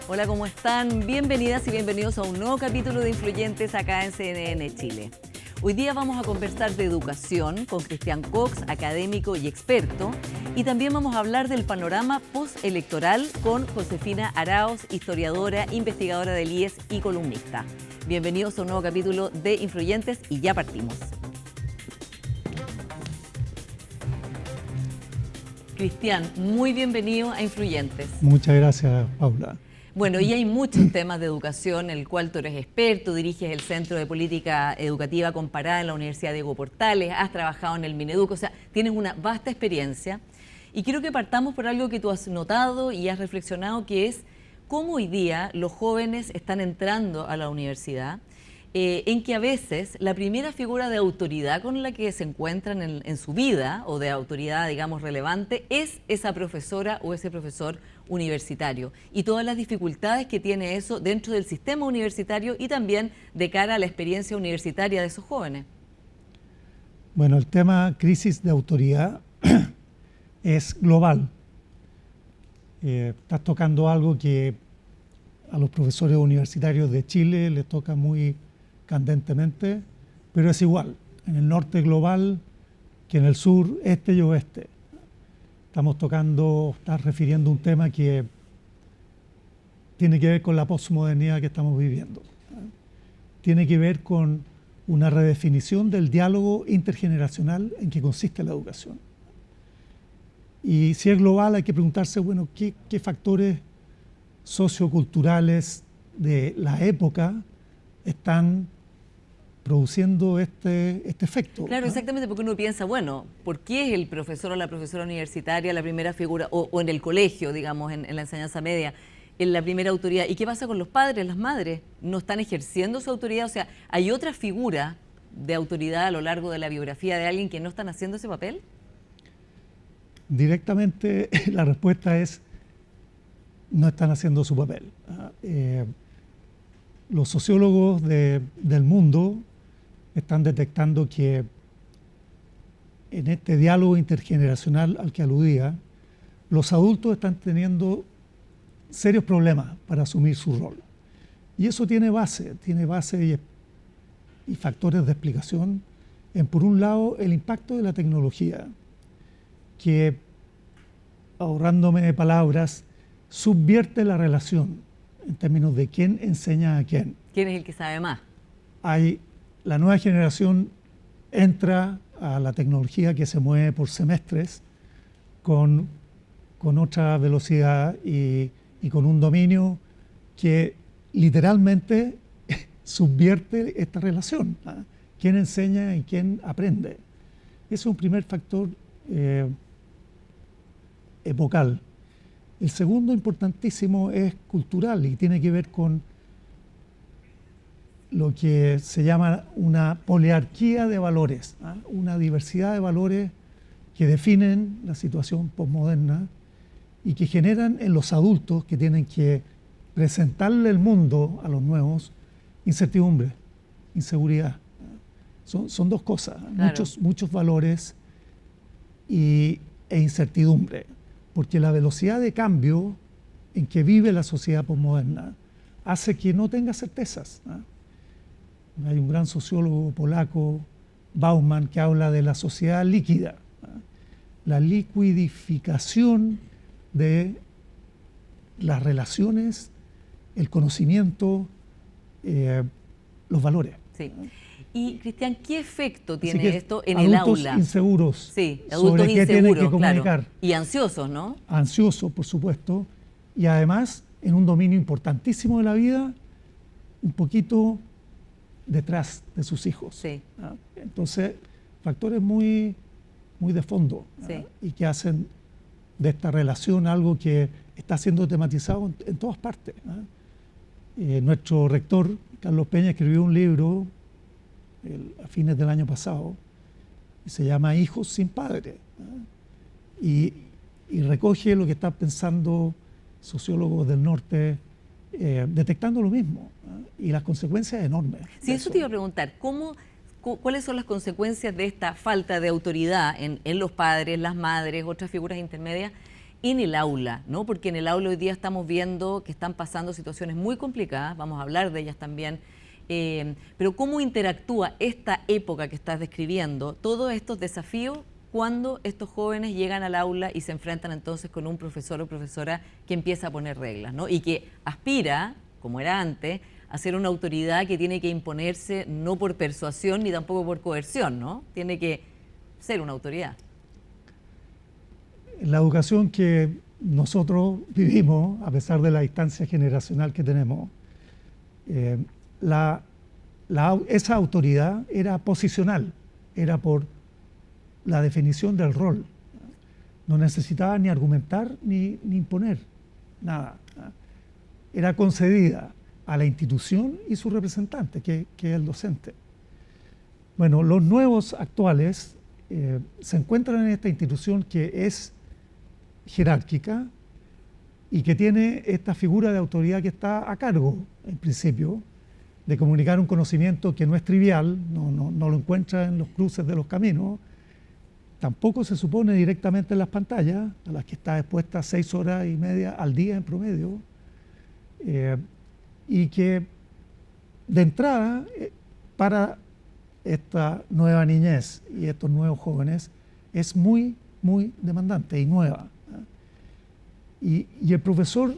Hola, ¿cómo están? Bienvenidas y bienvenidos a un nuevo capítulo de Influyentes acá en CNN Chile. Hoy día vamos a conversar de educación con Cristian Cox, académico y experto, y también vamos a hablar del panorama postelectoral con Josefina Araoz, historiadora, investigadora del IES y columnista. Bienvenidos a un nuevo capítulo de Influyentes y ya partimos. Cristian, muy bienvenido a Influyentes. Muchas gracias, Paula. Bueno, y hay muchos temas de educación en el cual tú eres experto, diriges el Centro de Política Educativa Comparada en la Universidad Diego Portales, has trabajado en el Mineduc, o sea, tienes una vasta experiencia. Y quiero que partamos por algo que tú has notado y has reflexionado, que es cómo hoy día los jóvenes están entrando a la universidad, en que a veces la primera figura de autoridad con la que se encuentran en su vida, o de autoridad, digamos, relevante, es esa profesora o ese profesor universitario, y todas las dificultades que tiene eso dentro del sistema universitario y también de cara a la experiencia universitaria de esos jóvenes. Bueno, el tema crisis de autoridad es global. Estás tocando algo que a los profesores universitarios de Chile les toca muy candentemente, pero es igual en el norte global que en el sur, este y oeste. Estás refiriendo un tema que tiene que ver con la posmodernidad que estamos viviendo. Tiene que ver con una redefinición del diálogo intergeneracional en que consiste la educación. Y si es global, hay que preguntarse, bueno, ¿qué factores socioculturales de la época están produciendo este efecto? Claro, exactamente, porque uno piensa, bueno, ¿por qué es el profesor o la profesora universitaria la primera figura, o en el colegio, digamos, en la enseñanza media, en la primera autoridad? ¿Y qué pasa con los padres, las madres? ¿No están ejerciendo su autoridad? O sea, ¿hay otra figura de autoridad a lo largo de la biografía de alguien que no están haciendo ese papel? Directamente la respuesta es: no están haciendo su papel. Los sociólogos del mundo están detectando que en este diálogo intergeneracional al que aludía, los adultos están teniendo serios problemas para asumir su rol. Y eso tiene base y factores de explicación en, por un lado, el impacto de la tecnología, que, ahorrándome de palabras, subvierte la relación en términos de quién enseña a quién. ¿Quién es el que sabe más? La nueva generación entra a la tecnología que se mueve por semestres con otra velocidad y con un dominio que literalmente subvierte esta relación. ¿Quién enseña y quién aprende? Ese es un primer factor epocal. El segundo, importantísimo, es cultural y tiene que ver con lo que se llama una poliarquía de valores, una diversidad de valores que definen la situación posmoderna y que generan en los adultos, que tienen que presentarle el mundo a los nuevos, incertidumbre, inseguridad. Son dos cosas, claro. muchos valores e incertidumbre, porque la velocidad de cambio en que vive la sociedad posmoderna hace que no tenga certezas. Hay un gran sociólogo polaco, Bauman, que habla de la sociedad líquida, la liquidificación de las relaciones, el conocimiento, los valores. Sí. Y, Cristian, ¿qué efecto tiene esto en el aula? Adultos inseguros. Sí, adultos sobre qué tienen que comunicar. Claro. Y ansiosos, ¿no? Ansiosos, por supuesto. Y además, en un dominio importantísimo de la vida, un poquito detrás de sus hijos. Sí. Entonces, factores muy de fondo, sí. Y que hacen de esta relación algo que está siendo tematizado en todas partes. Nuestro rector, Carlos Peña, escribió un libro a fines del año pasado y se llama Hijos sin padre, y recoge lo que están pensando sociólogos del norte, detectando lo mismo, y las consecuencias enormes. Sí, eso te iba a preguntar, ¿Cuáles son las consecuencias de esta falta de autoridad en los padres, las madres, otras figuras intermedias en el aula, ¿no? Porque en el aula hoy día estamos viendo que están pasando situaciones muy complicadas, vamos a hablar de ellas también, pero ¿cómo interactúa esta época que estás describiendo, todos estos desafíos, cuando estos jóvenes llegan al aula y se enfrentan entonces con un profesor o profesora que empieza a poner reglas, ¿no? Y que aspira, como era antes, a ser una autoridad que tiene que imponerse no por persuasión ni tampoco por coerción, ¿no? Tiene que ser una autoridad. La educación que nosotros vivimos, a pesar de la distancia generacional que tenemos, esa autoridad era posicional, era por la definición del rol. No necesitaba ni argumentar ni imponer nada. Era concedida a la institución y su representante, que es el docente. Bueno, los nuevos actuales se encuentran en esta institución que es jerárquica y que tiene esta figura de autoridad que está a cargo, en principio, de comunicar un conocimiento que no es trivial, no lo encuentra en los cruces de los caminos, tampoco se supone directamente en las pantallas, a las que está expuesta 6 horas y media al día en promedio, y que de entrada para esta nueva niñez y estos nuevos jóvenes es muy, muy demandante y nueva. Y el profesor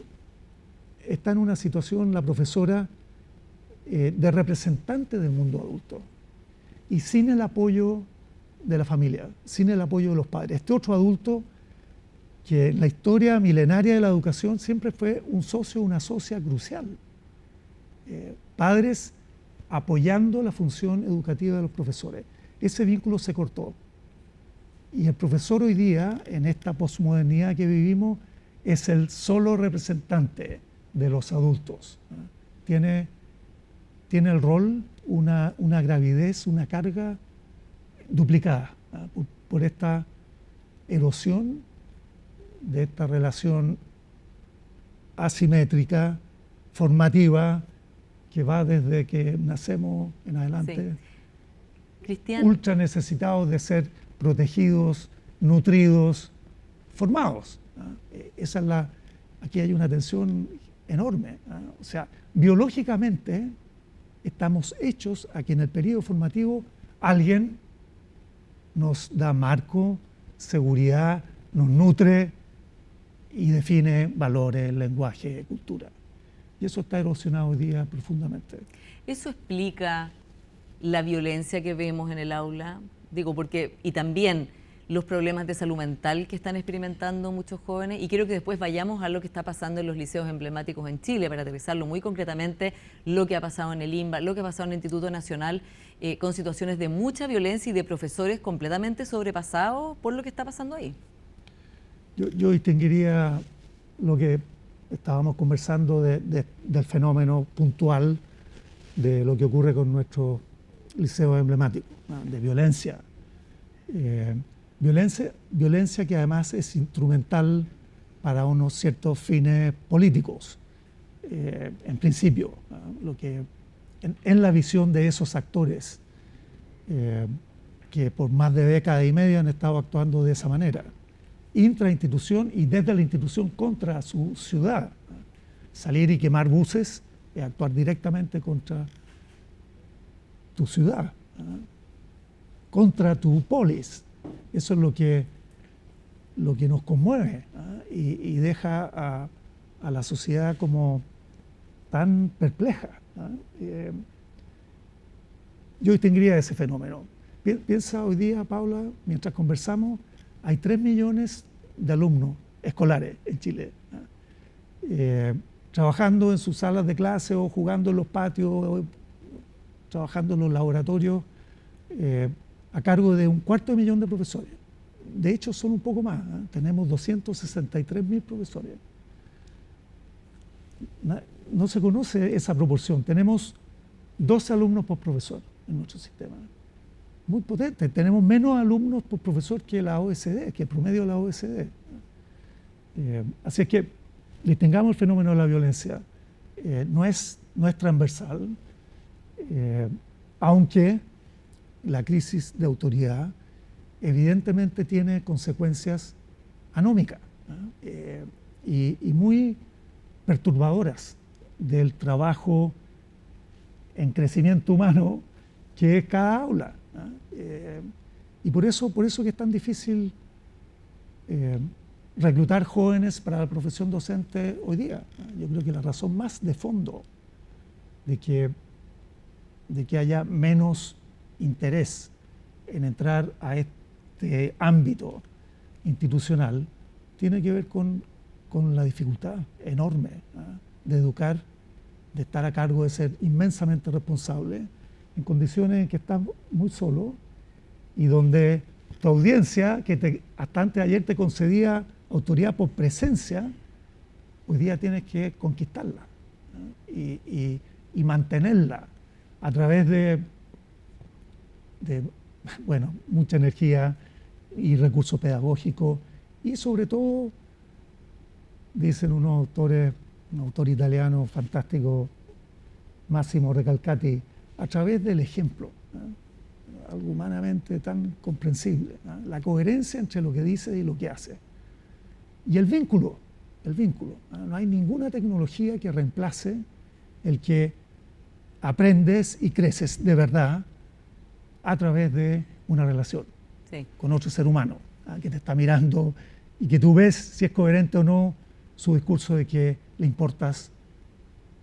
está en una situación, la profesora, de representante del mundo adulto y sin el apoyo de la familia, sin el apoyo de los padres. Este otro adulto que en la historia milenaria de la educación siempre fue un socio, una socia crucial. Padres apoyando la función educativa de los profesores. Ese vínculo se cortó. Y el profesor hoy día, en esta posmodernidad que vivimos, es el solo representante de los adultos. Tiene el rol, una gravidez, una carga duplicada por esta erosión de esta relación asimétrica, formativa, que va desde que nacemos en adelante, sí. Cristian, ultra necesitados de ser protegidos, nutridos, formados. Aquí hay una tensión enorme. O sea, biológicamente estamos hechos a que en el periodo formativo alguien nos da marco, seguridad, nos nutre y define valores, lenguaje, cultura. Y eso está erosionado hoy día profundamente. ¿Eso explica la violencia que vemos en el aula? Digo, porque, y también los problemas de salud mental que están experimentando muchos jóvenes, y quiero que después vayamos a lo que está pasando en los liceos emblemáticos en Chile, para aterrizarlo muy concretamente, lo que ha pasado en el INBA, lo que ha pasado en el Instituto Nacional, con situaciones de mucha violencia y de profesores completamente sobrepasados por lo que está pasando ahí. Yo distinguiría lo que estábamos conversando del fenómeno puntual de lo que ocurre con nuestros liceos emblemáticos, de violencia. Violencia que además es instrumental para unos ciertos fines políticos, en principio, lo que en la visión de esos actores que por más de década y media han estado actuando de esa manera, intrainstitución y desde la institución contra su ciudad. Salir y quemar buses es actuar directamente contra tu ciudad, contra tu polis. Eso es lo que nos conmueve y deja a la sociedad como tan perpleja. Yo distinguiría ese fenómeno. Piensa hoy día, Paula, mientras conversamos, hay 3 millones de alumnos escolares en Chile, trabajando en sus salas de clase o jugando en los patios, o trabajando en los laboratorios, a cargo de 250.000 de profesores. De hecho, son un poco más. Tenemos 263.000 profesores. No se conoce esa proporción. Tenemos 12 alumnos por profesor en nuestro sistema. Muy potente. Tenemos menos alumnos por profesor que la OECD, que el promedio de la OECD. Así es que distingamos el fenómeno de la violencia. No es transversal, aunque la crisis de autoridad evidentemente tiene consecuencias anómicas, ¿no? Y muy perturbadoras del trabajo en crecimiento humano que es cada aula, ¿no? Y por eso que es tan difícil reclutar jóvenes para la profesión docente hoy día, ¿no? Yo creo que la razón más de fondo de que haya menos interés en entrar a este ámbito institucional tiene que ver con la dificultad enorme, ¿no? De educar, de estar a cargo, de ser inmensamente responsable en condiciones en que estás muy solo y donde tu audiencia, que hasta antes de ayer te concedía autoridad por presencia, hoy día tienes que conquistarla, ¿no? Y mantenerla a través de bueno, mucha energía y recursos pedagógicos y sobre todo, dicen unos autores, un autor italiano fantástico, Massimo Recalcati, a través del ejemplo, ¿no? Algo humanamente tan comprensible, ¿no? La coherencia entre lo que dice y lo que hace. Y el vínculo, ¿no? No hay ninguna tecnología que reemplace el que aprendes y creces de verdad a través de una relación con otro ser humano, ¿no? Que te está mirando y que tú ves si es coherente o no su discurso de que le importas,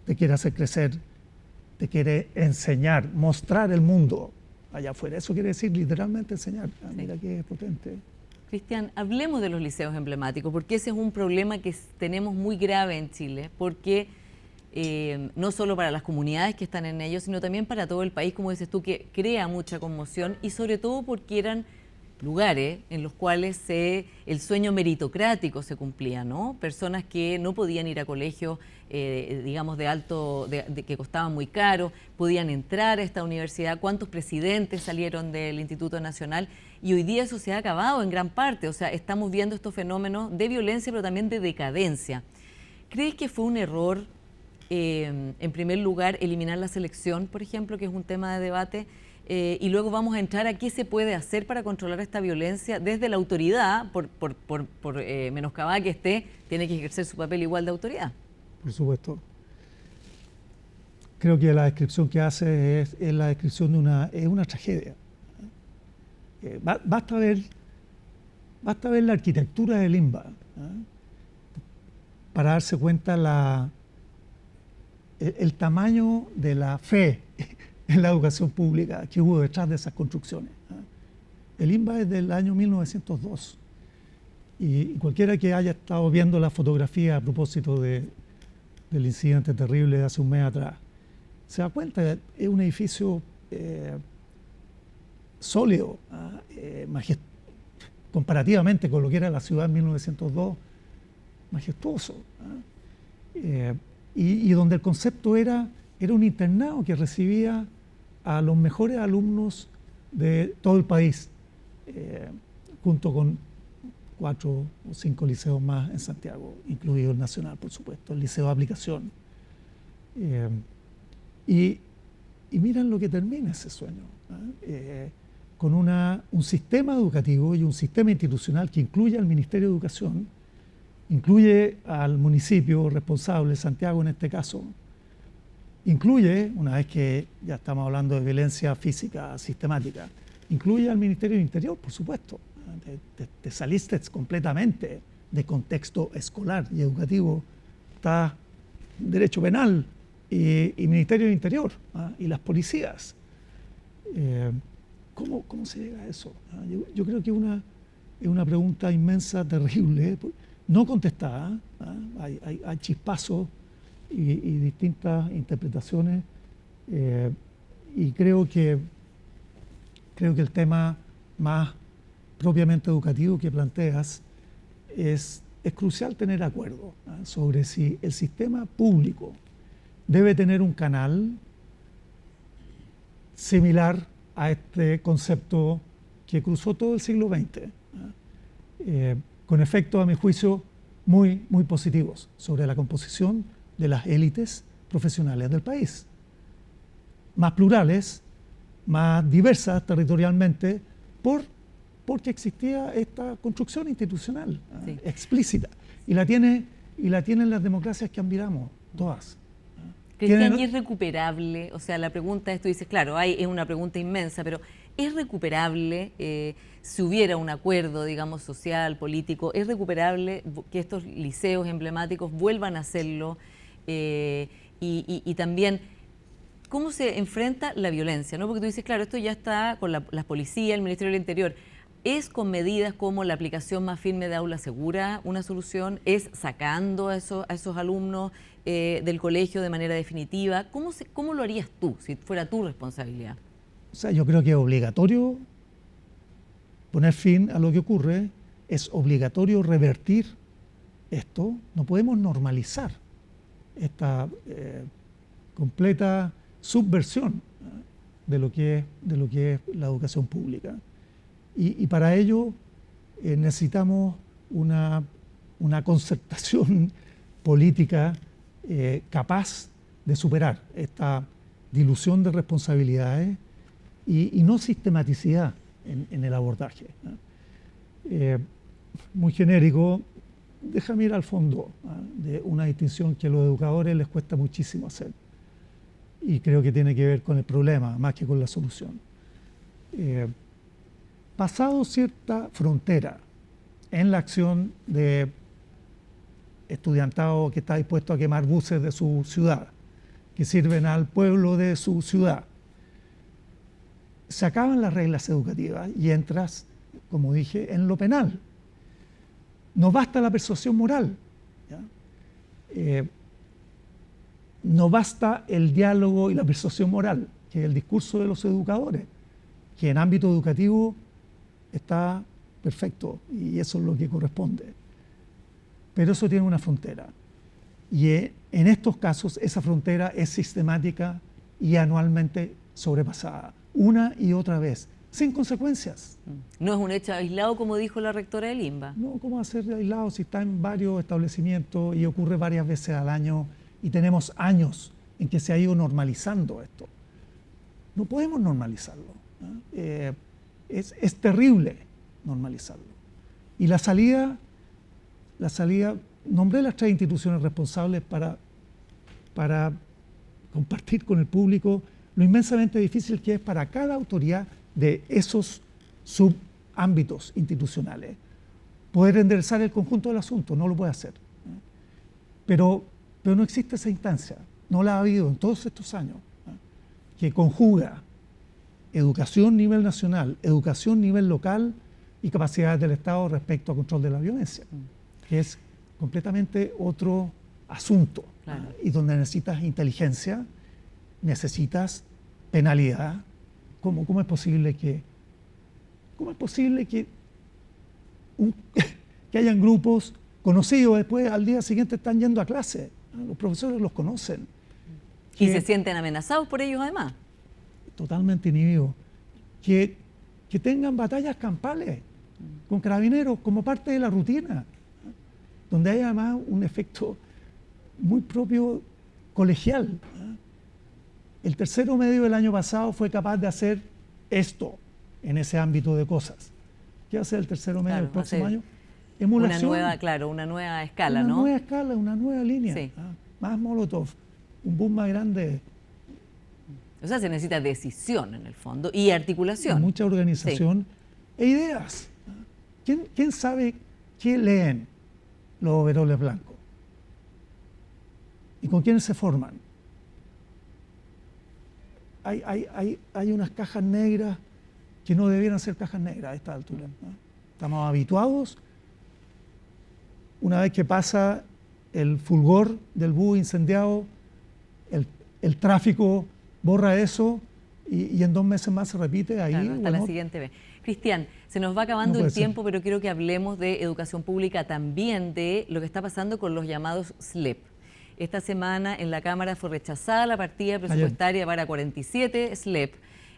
te quiere hacer crecer, te quiere enseñar, mostrar el mundo allá afuera. Eso quiere decir literalmente enseñar. Mira qué potente. Cristian, hablemos de los liceos emblemáticos, porque ese es un problema que tenemos muy grave en Chile, porque no solo para las comunidades que están en ellos, sino también para todo el país, como dices tú, que crea mucha conmoción y sobre todo porque eran lugares en los cuales el sueño meritocrático se cumplía, ¿no? Personas que no podían ir a colegios, digamos, que costaban muy caro, podían entrar a esta universidad. ¿Cuántos presidentes salieron del Instituto Nacional? Y hoy día eso se ha acabado en gran parte. O sea, estamos viendo estos fenómenos de violencia, pero también de decadencia. ¿Crees que fue un error, en primer lugar, eliminar la selección, por ejemplo, que es un tema de debate? Y luego vamos a entrar a qué se puede hacer para controlar esta violencia desde la autoridad, por menoscabada que esté, tiene que ejercer su papel igual de autoridad. Por supuesto. Creo que la descripción que hace es la descripción de una tragedia. Basta ver la arquitectura del INBA, ¿eh? Para darse cuenta el tamaño de la fe en la educación pública que hubo detrás de esas construcciones, ¿eh? El INBA es del año 1902 y cualquiera que haya estado viendo la fotografía a propósito del incidente terrible de hace un mes atrás, se da cuenta que es un edificio sólido, comparativamente con lo que era la ciudad en 1902, majestuoso, y donde el concepto era un internado que recibía a los mejores alumnos de todo el país, junto con 4 o 5 liceos más en Santiago, incluido el Nacional, por supuesto, el Liceo de Aplicación. Y miran lo que termina ese sueño, con un sistema educativo y un sistema institucional que incluye al Ministerio de Educación, incluye al municipio responsable, Santiago en este caso, incluye, una vez que ya estamos hablando de violencia física sistemática, incluye al Ministerio del Interior, por supuesto. Te saliste completamente de contexto escolar y educativo. Está Derecho Penal y Ministerio del Interior, y las policías. ¿Cómo se llega a eso? Yo creo que es una pregunta inmensa, terrible, no contestada. Hay chispazos y distintas interpretaciones, y creo que el tema más propiamente educativo que planteas es crucial tener acuerdo sobre si el sistema público debe tener un canal similar a este concepto que cruzó todo el siglo XX, con efectos, a mi juicio, muy, muy positivos sobre la composición de las élites profesionales del país, más plurales más diversas territorialmente porque existía esta construcción institucional Sí. explícita. Y la tienen las democracias que admiramos, todas. Cristian, ¿y es recuperable? O sea, la pregunta es, tú dices, claro, es una pregunta inmensa, pero ¿es recuperable si hubiera un acuerdo, digamos, social, político? ¿Es recuperable que estos liceos emblemáticos vuelvan a hacerlo? Y también, ¿cómo se enfrenta la violencia? ¿No? Porque tú dices, claro, esto ya está con las policías, el Ministerio del Interior. ¿Es con medidas como la aplicación más firme de aula segura una solución? ¿Es sacando a esos alumnos del colegio de manera definitiva? ¿Cómo lo harías tú, si fuera tu responsabilidad? O sea, yo creo que es obligatorio poner fin a lo que ocurre, es obligatorio revertir esto, no podemos normalizar esta completa subversión de lo que es la educación pública. Y para ello necesitamos una concertación política capaz de superar esta dilución de responsabilidades y no sistematicidad en el abordaje. Muy genérico, déjame ir al fondo de una distinción que a los educadores les cuesta muchísimo hacer y creo que tiene que ver con el problema más que con la solución. Pasado cierta frontera en la acción de estudiantado que está dispuesto a quemar buses de su ciudad, que sirven al pueblo de su ciudad, se acaban las reglas educativas y entras, como dije, en lo penal. No basta la persuasión moral, ¿ya? No basta el diálogo y la persuasión moral, que es el discurso de los educadores, que en ámbito educativo está perfecto y eso es lo que corresponde. Pero eso tiene una frontera. Y en estos casos esa frontera es sistemática y anualmente sobrepasada, una y otra vez, sin consecuencias. No es un hecho aislado, como dijo la rectora del INBA. No, ¿cómo hacer aislado si está en varios establecimientos y ocurre varias veces al año y tenemos años en que se ha ido normalizando esto? No podemos normalizarlo, ¿no? Es terrible normalizarlo. Y la salida, nombré las 3 instituciones responsables para compartir con el público lo inmensamente difícil que es para cada autoridad de esos subámbitos institucionales poder enderezar el conjunto del asunto. No lo puede hacer, ¿no? Pero no existe esa instancia, no la ha habido en todos estos años, ¿no? Que conjuga educación a nivel nacional, educación a nivel local y capacidades del Estado respecto al control de la violencia, que es completamente otro asunto, claro. Y donde necesitas inteligencia, necesitas penalidad. ¿Cómo es posible que hayan grupos conocidos después al día siguiente están yendo a clase? Los profesores los conocen. Y se sienten amenazados por ellos además. Totalmente inhibidos. Que tengan batallas campales con carabineros como parte de la rutina, donde hay además un efecto muy propio colegial. El tercero medio del año pasado fue capaz de hacer esto en ese ámbito de cosas. ¿Qué va a hacer el tercero medio del próximo año? Emulación. Una nueva escala, ¿no? Una nueva escala, una nueva línea. Sí. Más Molotov, un boom más grande. O sea, se necesita decisión en el fondo y articulación. Mucha organización e ideas. ¿Quién sabe qué leen los overoles blancos? ¿Y con quiénes se forman? Hay unas cajas negras que no debieran ser cajas negras a esta altura, ¿no? Estamos habituados, una vez que pasa el fulgor del bus incendiado, el tráfico borra eso y en 2 meses más se repite ahí. Claro, hasta la siguiente vez. Cristian, se nos va acabando el tiempo, pero quiero que hablemos de educación pública, también de lo que está pasando con los llamados SLEP. Esta semana en la Cámara fue rechazada la partida presupuestaria para 47 SLEP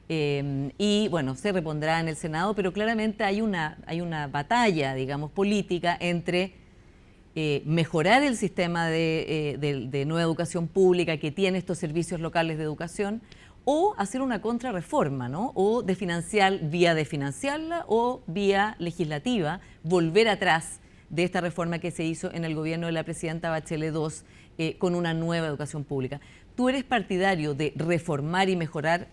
y bueno, se repondrá en el Senado, pero claramente hay una batalla, digamos, política entre mejorar el sistema de nueva educación pública que tiene estos servicios locales de educación o hacer una contrarreforma, ¿no? O vía de financiarla o vía legislativa, volver atrás de esta reforma que se hizo en el gobierno de la presidenta Bachelet II con una nueva educación pública. ¿Tú eres partidario de reformar y mejorar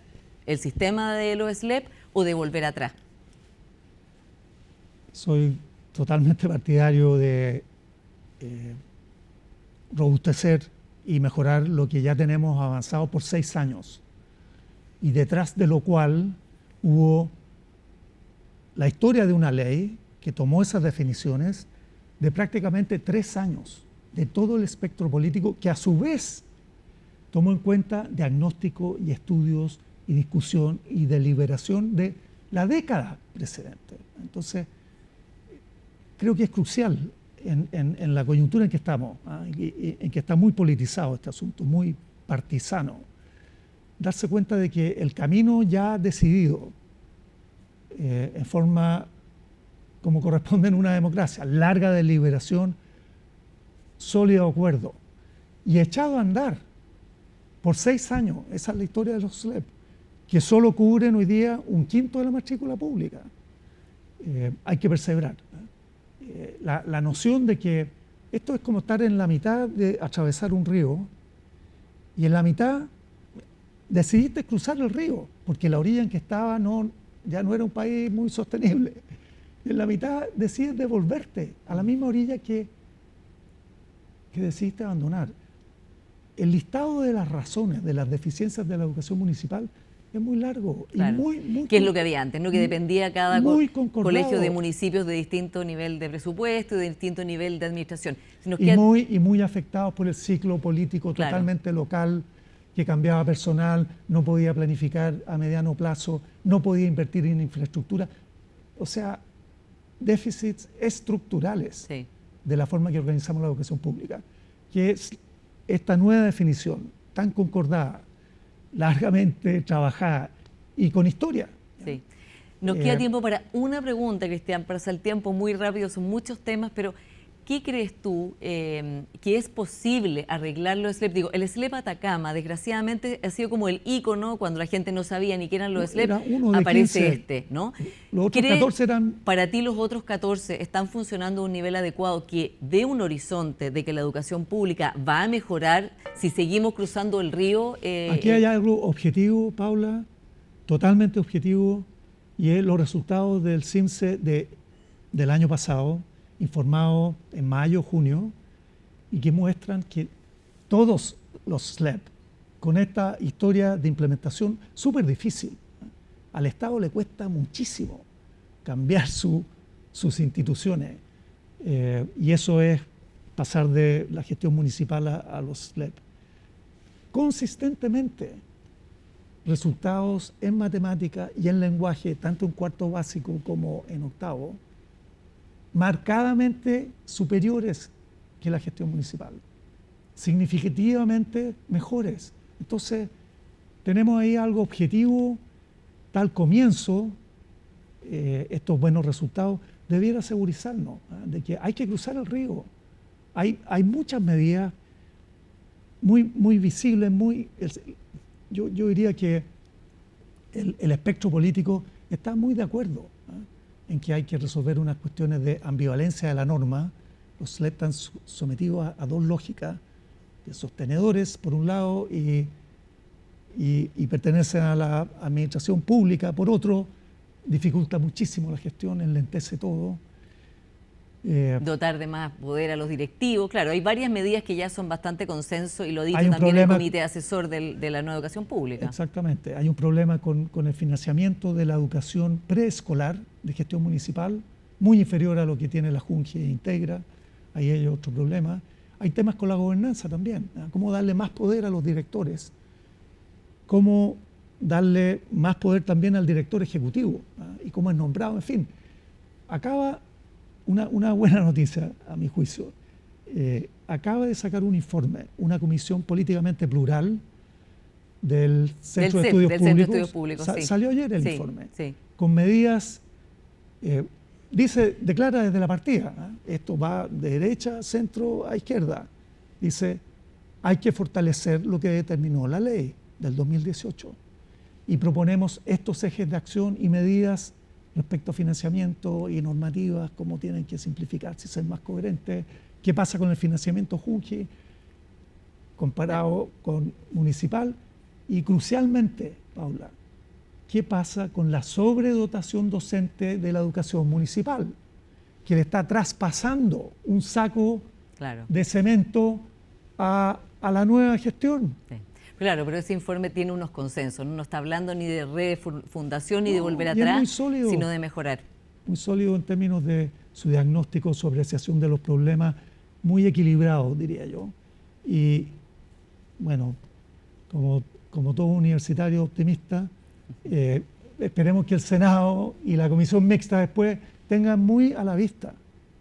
el sistema de los SLEP o de volver atrás? Soy totalmente partidario de robustecer y mejorar lo que ya tenemos avanzado por 6 años, y detrás de lo cual hubo la historia de una ley que tomó esas definiciones de prácticamente 3 años de todo el espectro político, que a su vez tomó en cuenta diagnóstico y estudios y discusión y deliberación de la década precedente. Entonces, creo que es crucial en la coyuntura en que estamos, en que está muy politizado este asunto, muy partisano, darse cuenta de que el camino ya decidido, en forma como corresponde en una democracia, larga deliberación, sólido acuerdo y echado a andar por 6 años, esa es la historia de los SLEP, que solo cubren hoy día 1/5 de la matrícula pública. Hay que perseverar. La noción de que esto es como estar en la mitad de atravesar un río y en la mitad decidiste cruzar el río porque la orilla en que estaba ya no era un país muy sostenible, y en la mitad decides devolverte a la misma orilla que decidiste abandonar. El listado de las razones de las deficiencias de la educación municipal es muy largo. Claro. Y muy que es lo que había antes, ¿no? Que dependía cada colegio de municipios de distinto nivel de presupuesto y de distinto nivel de administración. Muy afectados por el ciclo político totalmente local, que cambiaba personal, no podía planificar a mediano plazo, no podía invertir en infraestructura. O sea, déficits estructurales de la forma que organizamos la educación pública, que es esta nueva definición tan concordada, largamente trabajada y con historia. Sí. Nos queda tiempo para una pregunta, Cristian, pasa el tiempo muy rápido, son muchos temas, pero ¿qué crees tú que es posible arreglarlo? Digo, el SLEP Atacama, desgraciadamente, ha sido como el ícono cuando la gente no sabía ni qué eran los SLEP, aparece 15, ¿no? Los otros 14 eran... Para ti los otros 14 están funcionando a un nivel adecuado que dé un horizonte de que la educación pública va a mejorar si seguimos cruzando el río. Aquí hay algo objetivo, Paula, totalmente objetivo, y es los resultados del CIMSE del año pasado, informado en mayo, junio, y que muestran que todos los SLEP, con esta historia de implementación súper difícil, al Estado le cuesta muchísimo cambiar sus instituciones, y eso es pasar de la gestión municipal a los SLEP. Consistentemente, resultados en matemática y en lenguaje, tanto en cuarto básico como en octavo, marcadamente superiores que la gestión municipal, significativamente mejores. Entonces, tenemos ahí algo objetivo, tal comienzo, estos buenos resultados, debiera asegurizarnos de que hay que cruzar el río. Hay muchas medidas muy visibles, yo diría que el espectro político está muy de acuerdo en que hay que resolver unas cuestiones de ambivalencia de la norma. Los SLEP están sometidos a dos lógicas, de sostenedores por un lado y pertenecen a la administración pública por otro, dificulta muchísimo la gestión, enlentece todo. Dotar de más poder a los directivos. Claro, hay varias medidas que ya son bastante consenso y lo ha dicho también el comité asesor de la nueva educación pública. Exactamente. Hay un problema con el financiamiento de la educación preescolar de gestión municipal, muy inferior a lo que tiene la Junge e Integra. Ahí hay otro problema. Hay temas con la gobernanza también. Cómo darle más poder a los directores. Cómo darle más poder también al director ejecutivo y cómo es nombrado. En fin, acaba... Una buena noticia, a mi juicio. Acaba de sacar un informe, una comisión políticamente plural del Centro de Estudios Públicos. Salió ayer el informe, con medidas, declara desde la partida, esto va de derecha, centro a izquierda. Dice, hay que fortalecer lo que determinó la ley del 2018. y proponemos estos ejes de acción y medidas respecto a financiamiento y normativas, cómo tienen que simplificarse y ser más coherentes, qué pasa con el financiamiento Junji comparado con municipal y crucialmente, Paula, qué pasa con la sobredotación docente de la educación municipal, que le está traspasando un saco de cemento a la nueva gestión. Sí. Claro, pero ese informe tiene unos consensos, no está hablando ni de refundación ni de volver atrás, sino de mejorar. Muy sólido en términos de su diagnóstico, su apreciación de los problemas, muy equilibrado, diría yo. Y bueno, como todo universitario optimista, esperemos que el Senado y la Comisión Mixta después tengan muy a la vista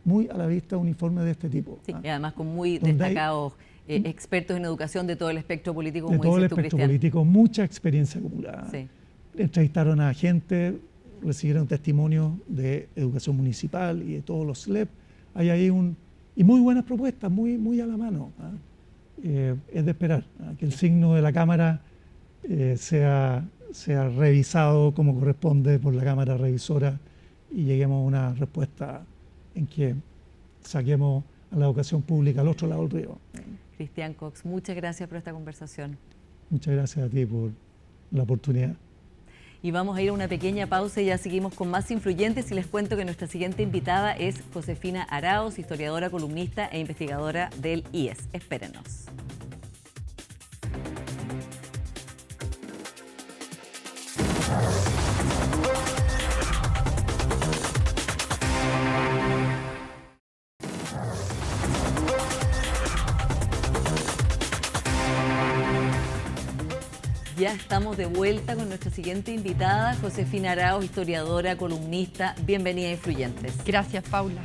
un informe de este tipo. Sí, y además con muy destacados expertos en educación de todo el espectro político, como de todo el espectro Cristian. Político, mucha experiencia acumulada. Sí. Entrevistaron a gente, recibieron testimonios de educación municipal y de todos los SLEP. Hay ahí y muy buenas propuestas, muy a la mano. Es de esperar que el signo de la Cámara sea revisado como corresponde por la Cámara Revisora y lleguemos a una respuesta en que saquemos a la educación pública al otro lado del río. Cristian Cox, muchas gracias por esta conversación. Muchas gracias a ti por la oportunidad. Y vamos a ir a una pequeña pausa y ya seguimos con más influyentes y les cuento que nuestra siguiente invitada es Josefina Arauz, historiadora, columnista e investigadora del IES. Espérenos. Ya estamos de vuelta con nuestra siguiente invitada, Josefina Arauz, historiadora, columnista. Bienvenida a Influyentes. Gracias, Paula.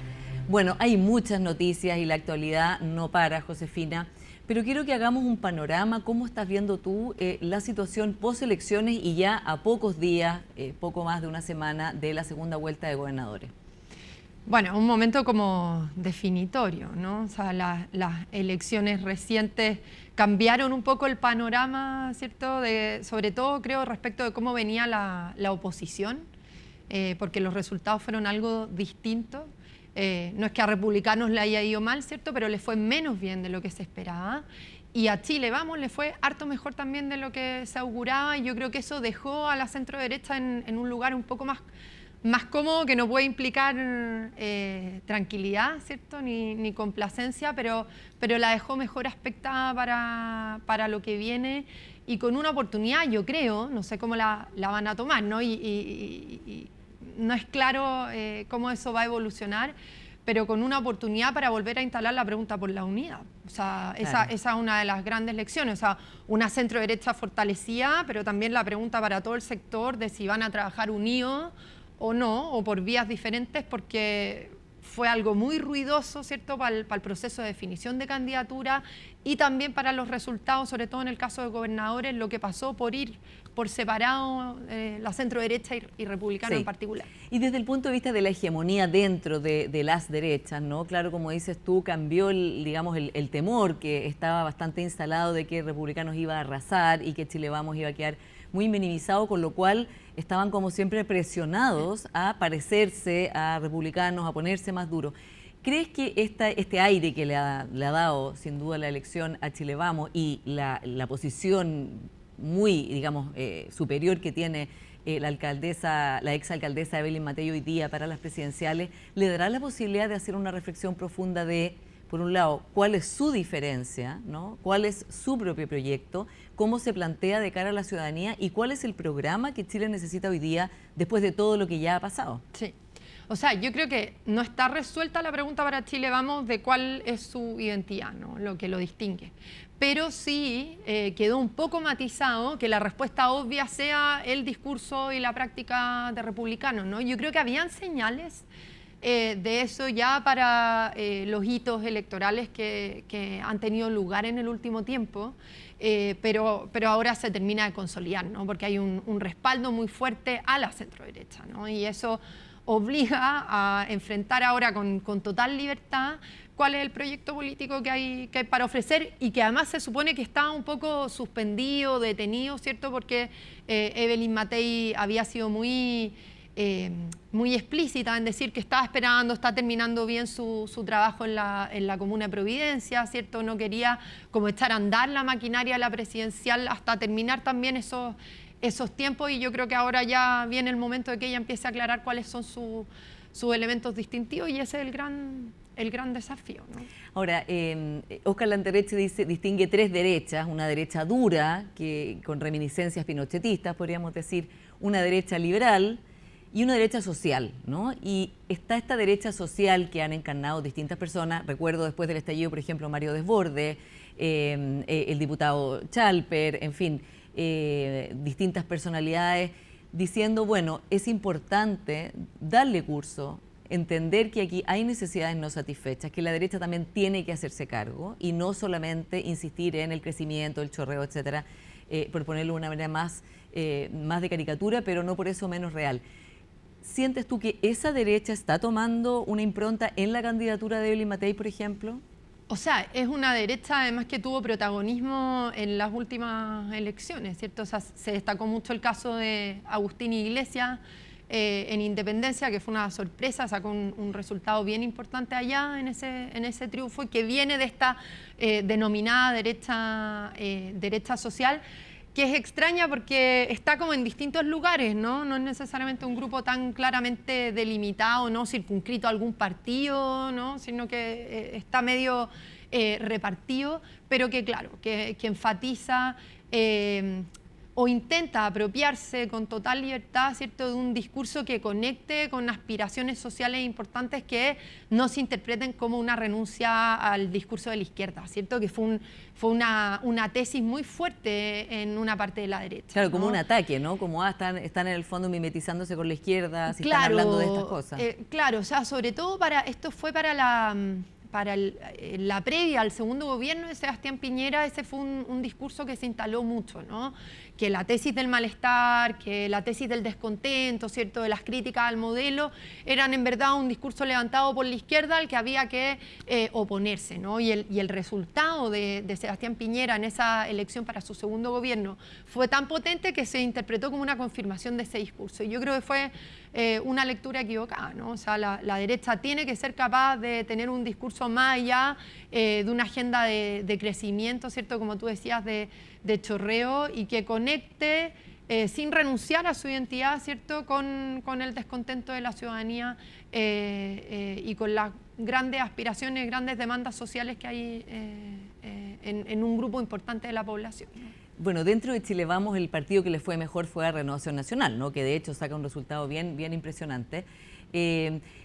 Bueno, hay muchas noticias y la actualidad no para, Josefina, pero quiero que hagamos un panorama. ¿Cómo estás viendo tú la situación post-elecciones y ya a pocos días, poco más de una semana, de la segunda vuelta de gobernadores? Bueno, un momento como definitorio, ¿no? O sea, las elecciones recientes cambiaron un poco el panorama, ¿cierto? Sobre todo, creo, respecto de cómo venía la oposición, porque los resultados fueron algo distintos. No es que a republicanos le haya ido mal, ¿cierto? Pero le fue menos bien de lo que se esperaba. Y a Chile Vamos le fue harto mejor también de lo que se auguraba. Y yo creo que eso dejó a la centro-derecha en un lugar un poco más cómodo, que no puede implicar tranquilidad, ¿cierto? Ni complacencia, pero la dejó mejor aspectada para lo que viene y con una oportunidad, yo creo, no sé cómo la van a tomar, ¿no? Y no es claro cómo eso va a evolucionar, pero con una oportunidad para volver a instalar la pregunta por la unidad. O sea, claro. Esa es una de las grandes lecciones, o sea, una centro-derecha fortalecida, pero también la pregunta para todo el sector de si van a trabajar unidos o no, o por vías diferentes, porque fue algo muy ruidoso, ¿cierto?, para el proceso de definición de candidatura y también para los resultados, sobre todo en el caso de gobernadores, lo que pasó por ir por separado la centro-derecha y republicano en particular. Y desde el punto de vista de la hegemonía dentro de las derechas, ¿no? Claro, como dices tú, cambió el temor que estaba bastante instalado de que republicanos iba a arrasar y que Chile Vamos iba a quedar muy minimizado, con lo cual estaban como siempre presionados a parecerse a republicanos, a ponerse más duros. ¿Crees que este aire que le ha dado sin duda la elección a Chile Vamos y la posición muy, digamos, superior que tiene la exalcaldesa Evelyn Matei hoy día para las presidenciales, le dará la posibilidad de hacer una reflexión profunda de, por un lado, cuál es su diferencia, ¿no? Cuál es su propio proyecto, cómo se plantea de cara a la ciudadanía y cuál es el programa que Chile necesita hoy día después de todo lo que ya ha pasado? Sí. O sea, yo creo que no está resuelta la pregunta para Chile Vamos de cuál es su identidad, ¿no? Lo que lo distingue. Pero sí quedó un poco matizado que la respuesta obvia sea el discurso y la práctica de republicanos, ¿no? Yo creo que habían señales de eso ya para los hitos electorales que han tenido lugar en el último tiempo, pero ahora se termina de consolidar, ¿no? Porque hay un respaldo muy fuerte a la centroderecha, ¿no? Y eso obliga a enfrentar ahora con total libertad cuál es el proyecto político que hay para ofrecer, y que además se supone que está un poco suspendido, detenido, ¿cierto? Porque Evelyn Matei había sido muy explícita en decir que estaba esperando, está terminando bien su trabajo en la Comuna de Providencia, ¿cierto? No quería como echar a andar la maquinaria de la presidencial hasta terminar también esos tiempos, y yo creo que ahora ya viene el momento de que ella empiece a aclarar cuáles son sus elementos distintivos, y ese es el gran desafío, ¿no? Ahora, Óscar Lanterreche distingue tres derechas: una derecha dura, con reminiscencias pinochetistas, podríamos decir, una derecha liberal y una derecha social, ¿no? Y está esta derecha social que han encarnado distintas personas. Recuerdo después del estallido, por ejemplo, Mario Desbordes, el diputado Chalper, en fin, distintas personalidades diciendo, bueno, es importante darle curso, entender que aquí hay necesidades no satisfechas, que la derecha también tiene que hacerse cargo y no solamente insistir en el crecimiento, el chorreo, etcétera, por ponerlo de una manera más de caricatura, pero no por eso menos real. ¿Sientes tú que esa derecha está tomando una impronta en la candidatura de Evelyn Matei, por ejemplo? O sea, es una derecha además que tuvo protagonismo en las últimas elecciones, ¿cierto? O sea, se destacó mucho el caso de Agustín Iglesias en Independencia, que fue una sorpresa, sacó un resultado bien importante allá en ese triunfo, y que viene de esta denominada derecha social, que es extraña porque está como en distintos lugares, ¿no? No es necesariamente un grupo tan claramente delimitado, no circunscrito a algún partido, ¿no? Sino que está medio repartido, pero que claro, que enfatiza o intenta apropiarse con total libertad, ¿cierto?, de un discurso que conecte con aspiraciones sociales importantes que no se interpreten como una renuncia al discurso de la izquierda, ¿cierto?, que fue una tesis muy fuerte en una parte de la derecha. Claro, como ¿no? un ataque, ¿no? Como están en el fondo mimetizándose con la izquierda, si están hablando de estas cosas. Claro, o sea, sobre todo esto fue para la previa al segundo gobierno de Sebastián Piñera. Ese fue un discurso que se instaló mucho, ¿no? Que la tesis del malestar, que la tesis del descontento, ¿cierto?, de las críticas al modelo, eran en verdad un discurso levantado por la izquierda al que había que oponerse, ¿no? Y el resultado de Sebastián Piñera en esa elección para su segundo gobierno fue tan potente que se interpretó como una confirmación de ese discurso. Y yo creo que fue una lectura equivocada, ¿no? O sea, la derecha tiene que ser capaz de tener un discurso más allá de una agenda de crecimiento, ¿cierto?, como tú decías, de chorreo, y que conecte sin renunciar a su identidad, ¿cierto?, con el descontento de la ciudadanía y con las grandes aspiraciones, grandes demandas sociales que hay en un grupo importante de la población, ¿no? Bueno, dentro de Chile Vamos, el partido que le fue mejor fue a Renovación Nacional, ¿no?, que de hecho saca un resultado bien impresionante.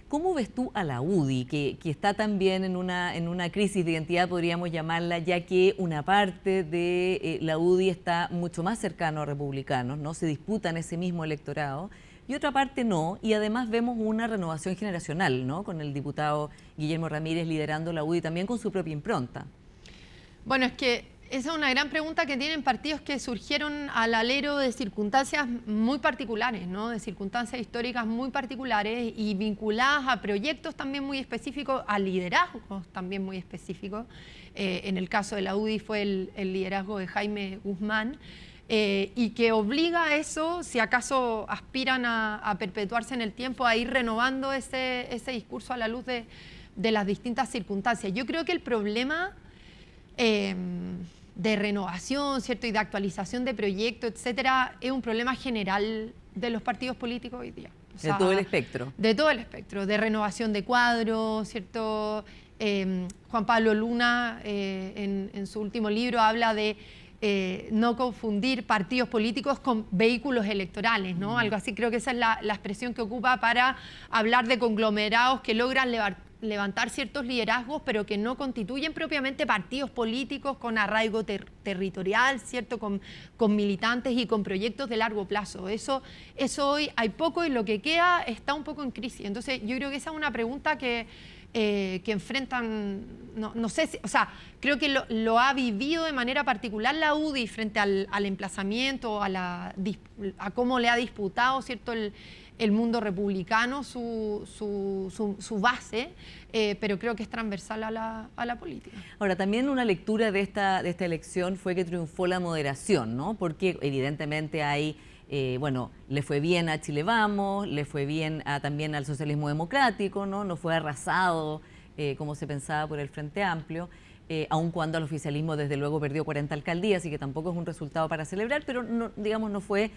¿Cómo ves tú a la UDI, que está también en una crisis de identidad, podríamos llamarla, ya que una parte de la UDI está mucho más cercano a republicanos, ¿no? Se disputan ese mismo electorado, y otra parte no, y además vemos una renovación generacional, ¿no?, con el diputado Guillermo Ramírez liderando la UDI también con su propia impronta? Bueno, es que esa es una gran pregunta que tienen partidos que surgieron al alero de circunstancias muy particulares, ¿no? De circunstancias históricas muy particulares y vinculadas a proyectos también muy específicos, a liderazgos también muy específicos. En el caso de la UDI fue el liderazgo de Jaime Guzmán, y que obliga a eso, si acaso aspiran a perpetuarse en el tiempo, a ir renovando ese discurso a la luz de las distintas circunstancias. Yo creo que el problema de renovación, ¿cierto?, y de actualización de proyectos, etcétera, es un problema general de los partidos políticos hoy día. O sea, de todo el espectro. De todo el espectro, de renovación de cuadros, ¿cierto? Juan Pablo Luna, en su último libro, habla de no confundir partidos políticos con vehículos electorales, ¿no? Algo así, creo que esa es la expresión que ocupa para hablar de conglomerados que logran levantar ciertos liderazgos, pero que no constituyen propiamente partidos políticos con arraigo territorial, ¿cierto?, con militantes y con proyectos de largo plazo. Eso hoy hay poco, y lo que queda está un poco en crisis. Entonces, yo creo que esa es una pregunta que enfrentan, no sé si, o sea, creo que lo ha vivido de manera particular la UDI frente al emplazamiento, a cómo le ha disputado, ¿cierto?, el mundo republicano su base, pero creo que es transversal a la política. Ahora, también una lectura de esta elección fue que triunfó la moderación, ¿no? Porque evidentemente hay, bueno, le fue bien a Chile Vamos, le fue bien también al socialismo democrático, ¿no? No fue arrasado como se pensaba por el Frente Amplio. Aun cuando el oficialismo desde luego perdió 40 alcaldías y que tampoco es un resultado para celebrar, pero no, digamos no fue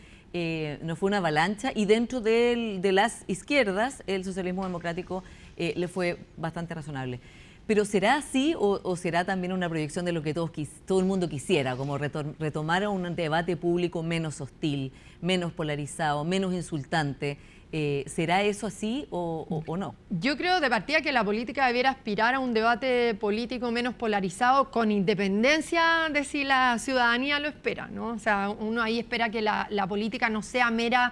una avalancha, y dentro de las izquierdas el socialismo democrático le fue bastante razonable. Pero ¿será así o será también una proyección de lo que todo el mundo quisiera, como retomar un debate público menos hostil, menos polarizado, menos insultante? ¿Será eso así o no? Yo creo de partida que la política debiera aspirar a un debate político menos polarizado, con independencia de si la ciudadanía lo espera, ¿no? O sea, uno ahí espera que la política no sea mero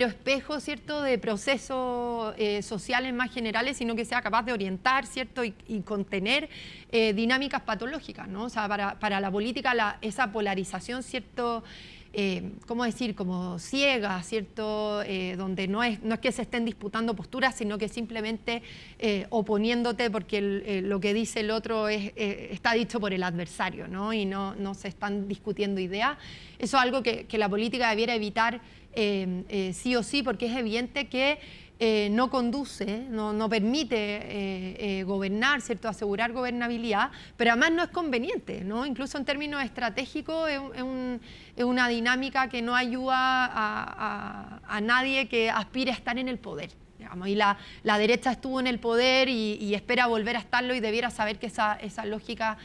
espejo, ¿cierto?, de procesos sociales más generales, sino que sea capaz de orientar, ¿cierto?, y contener dinámicas patológicas, ¿no? O sea, para la política esa polarización, ¿cierto?, ¿cómo decir?, como ciega, ¿cierto?, donde no es que se estén disputando posturas, sino que simplemente oponiéndote porque lo que dice el otro está dicho por el adversario, ¿no? Y no se están discutiendo ideas. Eso es algo que la política debiera evitar sí o sí, porque es evidente que no conduce, no permite gobernar, ¿cierto?, asegurar gobernabilidad, pero además no es conveniente, ¿no? Incluso en términos estratégicos es una dinámica que no ayuda a nadie que aspire a estar en el poder, digamos. Y la derecha estuvo en el poder y espera volver a estarlo, y debiera saber que esa lógica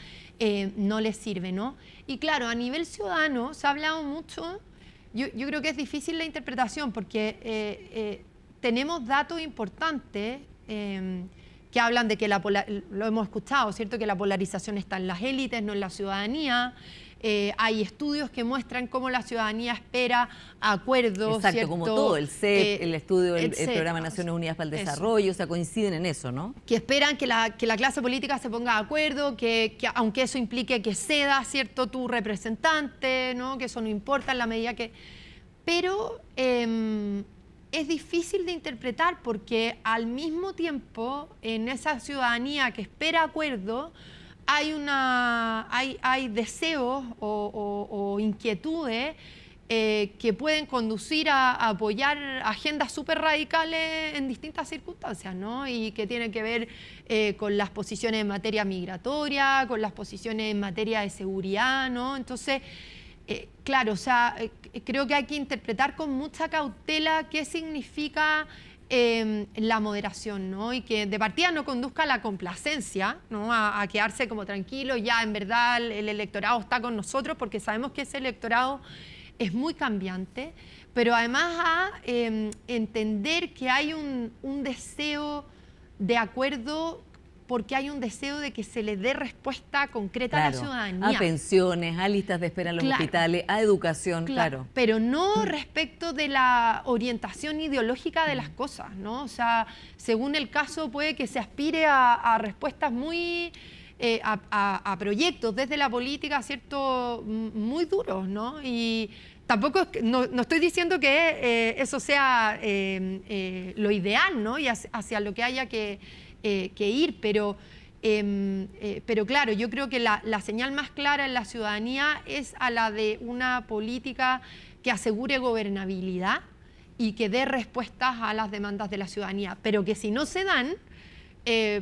no les sirve, ¿no? Y claro, a nivel ciudadano se ha hablado mucho, yo creo que es difícil la interpretación, porque tenemos datos importantes que hablan de que lo hemos escuchado, ¿cierto?, que la polarización está en las élites, no en la ciudadanía. Hay estudios que muestran cómo la ciudadanía espera acuerdos. Exacto, ¿cierto? como todo, el CEP, el estudio del Programa de Naciones Unidas para el Desarrollo, o sea, coinciden en eso, ¿no? Que esperan que la clase política se ponga de acuerdo, que aunque eso implique que ceda, ¿cierto?, tu representante, ¿no?, que eso no importa en la medida que... Pero es difícil de interpretar, porque al mismo tiempo en esa ciudadanía que espera acuerdo hay deseos o inquietudes que pueden conducir a apoyar agendas súper radicales en distintas circunstancias, ¿no? Y que tienen que ver con las posiciones en materia migratoria, con las posiciones en materia de seguridad, ¿no? Entonces, claro, o sea, creo que hay que interpretar con mucha cautela qué significa la moderación, ¿no? Y que de partida no conduzca a la complacencia, ¿no?, a quedarse como tranquilo, ya en verdad el electorado está con nosotros, porque sabemos que ese electorado es muy cambiante, pero además a entender que hay un deseo de acuerdo, porque hay un deseo de que se le dé respuesta concreta a la ciudadanía. A pensiones, a listas de espera en los hospitales, a educación, claro. Pero no respecto de la orientación ideológica de las cosas, ¿no? O sea, según el caso puede que se aspire a respuestas muy... a proyectos desde la política, ¿cierto?, muy duros, ¿no? Y tampoco, no estoy diciendo que eso sea lo ideal, ¿no?, y hacia lo que haya que ir, pero claro, yo creo que la señal más clara en la ciudadanía es a la de una política que asegure gobernabilidad y que dé respuestas a las demandas de la ciudadanía, pero que si no se dan,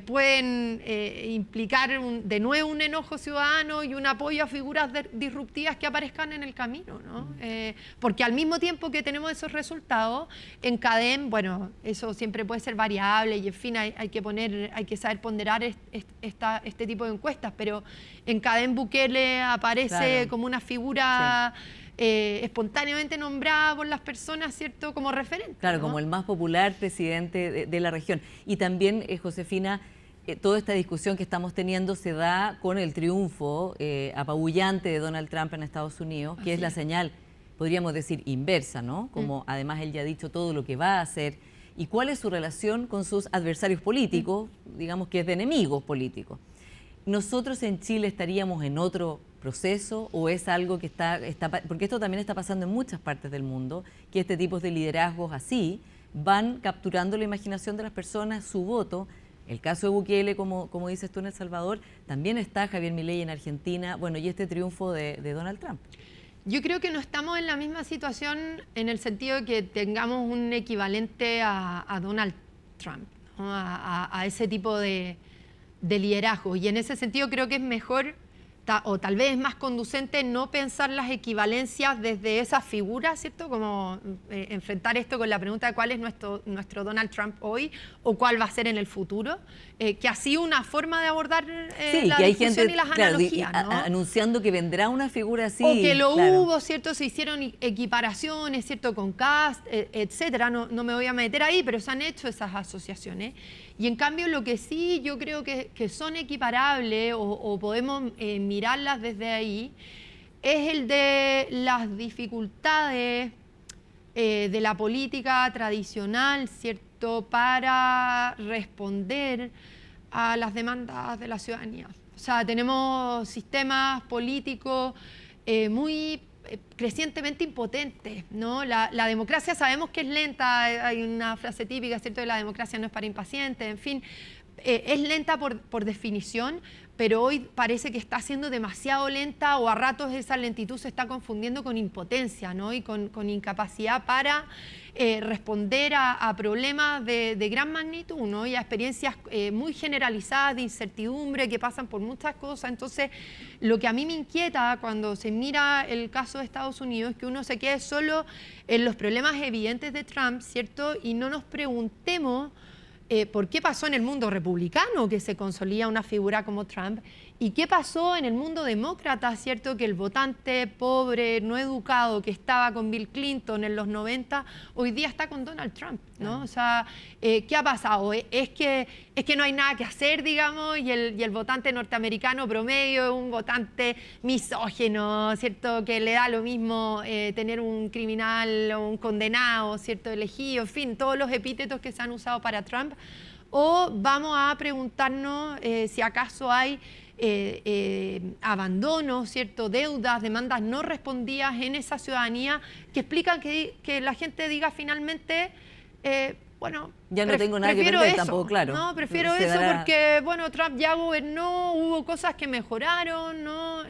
pueden implicar de nuevo un enojo ciudadano y un apoyo a figuras disruptivas que aparezcan en el camino, ¿no? Porque al mismo tiempo que tenemos esos resultados, en CADEM, bueno, eso siempre puede ser variable y en fin, hay que saber ponderar este tipo de encuestas, pero en CADEM Bukele aparece como una figura... Sí. Espontáneamente nombrada por las personas, ¿cierto?, como referente. Claro, ¿no?, como el más popular presidente de la región. Y también, Josefina, toda esta discusión que estamos teniendo se da con el triunfo apabullante de Donald Trump en Estados Unidos, que es la señal, podríamos decir, inversa, ¿no? Como además él ya ha dicho todo lo que va a hacer. ¿Y cuál es su relación con sus adversarios políticos? Digamos que es de enemigos políticos. ¿Nosotros en Chile estaríamos en otro proceso o es algo que está porque esto también está pasando en muchas partes del mundo, que este tipo de liderazgos así van capturando la imaginación de las personas, su voto. El caso de Bukele, como dices tú, en El Salvador, también está Javier Milei en Argentina, bueno, y este triunfo de Donald Trump. Yo creo que no estamos en la misma situación en el sentido de que tengamos un equivalente a Donald Trump, ¿no? a ese tipo de liderazgo. Y en ese sentido creo que es mejor, o tal vez es más conducente, no pensar las equivalencias desde esas figuras, ¿cierto? Como enfrentar esto con la pregunta de cuál es nuestro Donald Trump hoy o cuál va a ser en el futuro, que ha sido una forma de abordar la discusión y las analogías, ¿no? Anunciando que vendrá una figura así. O que lo hubo, ¿cierto? Se hicieron equiparaciones, ¿cierto? Con Kast, etcétera. No me voy a meter ahí, pero se han hecho esas asociaciones. Y en cambio lo que sí yo creo que son equiparables o podemos mirarlas desde ahí es el de las dificultades de la política tradicional, ¿cierto?, para responder a las demandas de la ciudadanía. O sea, tenemos sistemas políticos muy crecientemente impotentes, ¿no? La democracia sabemos que es lenta, hay una frase típica, ¿cierto?, de la democracia no es para impacientes, en fin, es lenta por definición, pero hoy parece que está siendo demasiado lenta o a ratos esa lentitud se está confundiendo con impotencia, ¿no? Y con incapacidad para responder a problemas de gran magnitud, ¿no? Y a experiencias muy generalizadas de incertidumbre que pasan por muchas cosas. Entonces, lo que a mí me inquieta cuando se mira el caso de Estados Unidos es que uno se quede solo en los problemas evidentes de Trump, ¿cierto? Y no nos preguntemos por qué pasó en el mundo republicano que se consolida una figura como Trump y qué pasó en el mundo demócrata, ¿cierto? Que el votante pobre, no educado, que estaba con Bill Clinton en los 90, hoy día está con Donald Trump, ¿no? O sea, ¿qué ha pasado? ¿Es que no hay nada que hacer, digamos, y el votante norteamericano promedio es un votante misógino, ¿cierto? Que le da lo mismo tener un criminal o un condenado, ¿cierto?, elegido, en fin, todos los epítetos que se han usado para Trump. O vamos a preguntarnos si acaso hay abandono, ¿cierto?, deudas, demandas no respondidas en esa ciudadanía que explican que la gente diga finalmente, bueno, ya no tengo nada que perder eso, tampoco, claro. No, prefiero eso porque, bueno, Trump ya gobernó, hubo cosas que mejoraron, ¿no?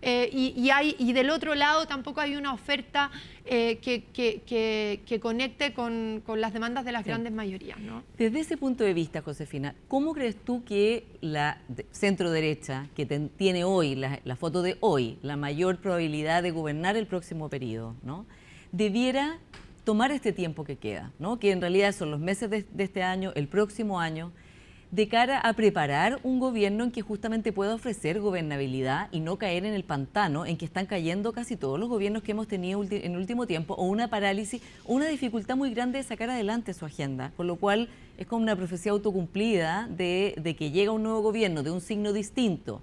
Y del otro lado tampoco hay una oferta que conecte con las demandas de las grandes mayorías, ¿no? Desde ese punto de vista, Josefina, ¿cómo crees tú que la centro derecha, que tiene hoy, la foto de hoy, la mayor probabilidad de gobernar el próximo periodo, ¿no?, debiera tomar este tiempo que queda, ¿no?, que en realidad son los meses de este año, el próximo año, de cara a preparar un gobierno en que justamente pueda ofrecer gobernabilidad y no caer en el pantano en que están cayendo casi todos los gobiernos que hemos tenido en el último tiempo, o una parálisis, o una dificultad muy grande de sacar adelante su agenda, con lo cual es como una profecía autocumplida de que llega un nuevo gobierno de un signo distinto.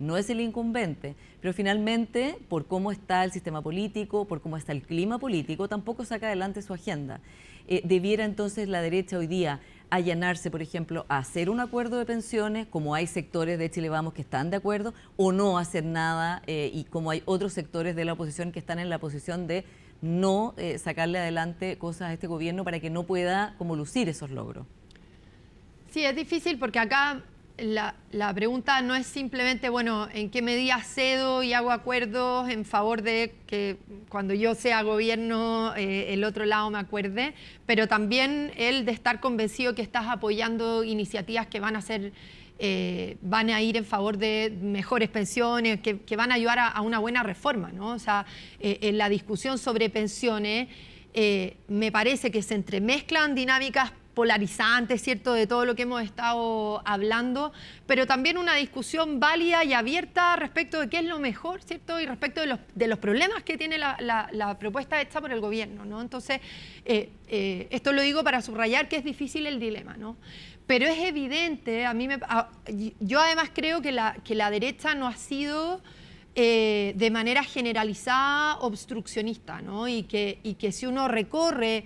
No es el incumbente, pero finalmente, por cómo está el sistema político, por cómo está el clima político, tampoco saca adelante su agenda. Debiera entonces la derecha hoy día allanarse, por ejemplo, a hacer un acuerdo de pensiones, como hay sectores de Chile Vamos que están de acuerdo, o no hacer nada, y como hay otros sectores de la oposición que están en la posición de no sacarle adelante cosas a este gobierno para que no pueda como lucir esos logros. Sí, es difícil porque acá la pregunta no es simplemente, bueno, ¿en qué medida cedo y hago acuerdos en favor de que cuando yo sea gobierno el otro lado me acuerde? Pero también el de estar convencido que estás apoyando iniciativas que van a ir en favor de mejores pensiones, que van a ayudar a una buena reforma, ¿no? O sea, en la discusión sobre pensiones me parece que se entremezclan dinámicas polarizante, ¿cierto?, de todo lo que hemos estado hablando, pero también una discusión válida y abierta respecto de qué es lo mejor, ¿cierto?, y respecto de los problemas que tiene la propuesta hecha por el gobierno, ¿no? Entonces, esto lo digo para subrayar que es difícil el dilema, ¿no? Pero es evidente, yo además creo que la derecha no ha sido de manera generalizada obstruccionista, ¿no? Y que si uno recorre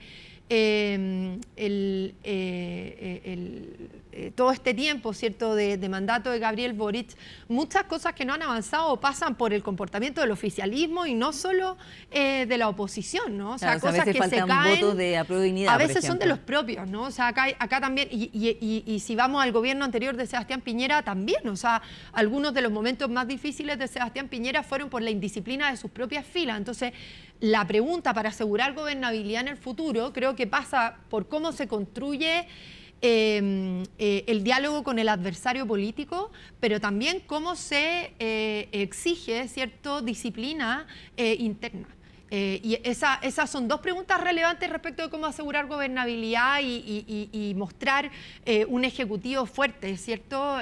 todo este tiempo, ¿cierto?, de mandato de Gabriel Boric, muchas cosas que no han avanzado pasan por el comportamiento del oficialismo y no solo de la oposición, ¿no? O sea, Claro, cosas a veces que se faltan caen, votos de apruebo y dignidad, a veces por son de ejemplo. los propios, ¿no? O sea, acá también, y si vamos al gobierno anterior de Sebastián Piñera también, o sea, algunos de los momentos más difíciles de Sebastián Piñera fueron por la indisciplina de sus propias filas. Entonces, la pregunta para asegurar gobernabilidad en el futuro creo que pasa por cómo se construye el diálogo con el adversario político, pero también cómo se exige, ¿cierto?, disciplina interna. Y esas son dos preguntas relevantes respecto de cómo asegurar gobernabilidad y mostrar un ejecutivo fuerte, ¿cierto?,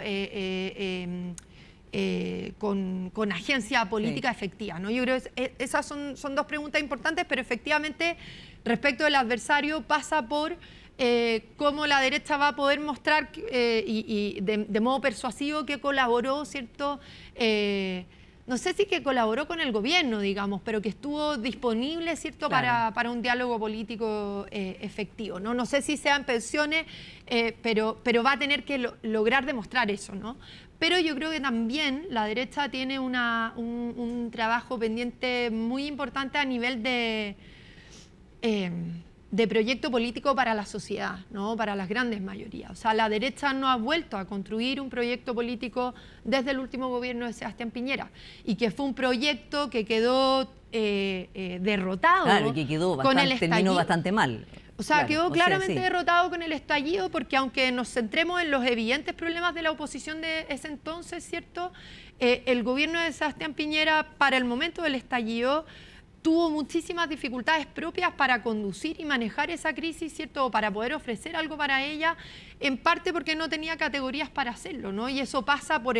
con agencia política efectiva, ¿no? Yo creo que esas son dos preguntas importantes, pero efectivamente respecto del adversario pasa por cómo la derecha va a poder mostrar de modo persuasivo que colaboró, ¿cierto?, no sé si que colaboró con el gobierno, digamos, pero que estuvo disponible, ¿cierto?, Claro. para un diálogo político efectivo, ¿no? No sé si sean pensiones, pero va a tener que lograr demostrar eso, ¿no? Pero yo creo que también la derecha tiene un trabajo pendiente muy importante a nivel de proyecto político para la sociedad, ¿no?, para las grandes mayorías. O sea, la derecha no ha vuelto a construir un proyecto político desde el último gobierno de Sebastián Piñera, y que fue un proyecto que quedó derrotado, Claro, y que quedó con el terminó estallido. bastante mal. O sea, Claro, quedó o sea, claramente sí. derrotado con el estallido, porque aunque nos centremos en los evidentes problemas de la oposición de ese entonces, ¿cierto?, el gobierno de Sebastián Piñera, para el momento del estallido, tuvo muchísimas dificultades propias para conducir y manejar esa crisis, ¿cierto?, o para poder ofrecer algo para ella, en parte porque no tenía categorías para hacerlo, ¿no? Y eso pasa por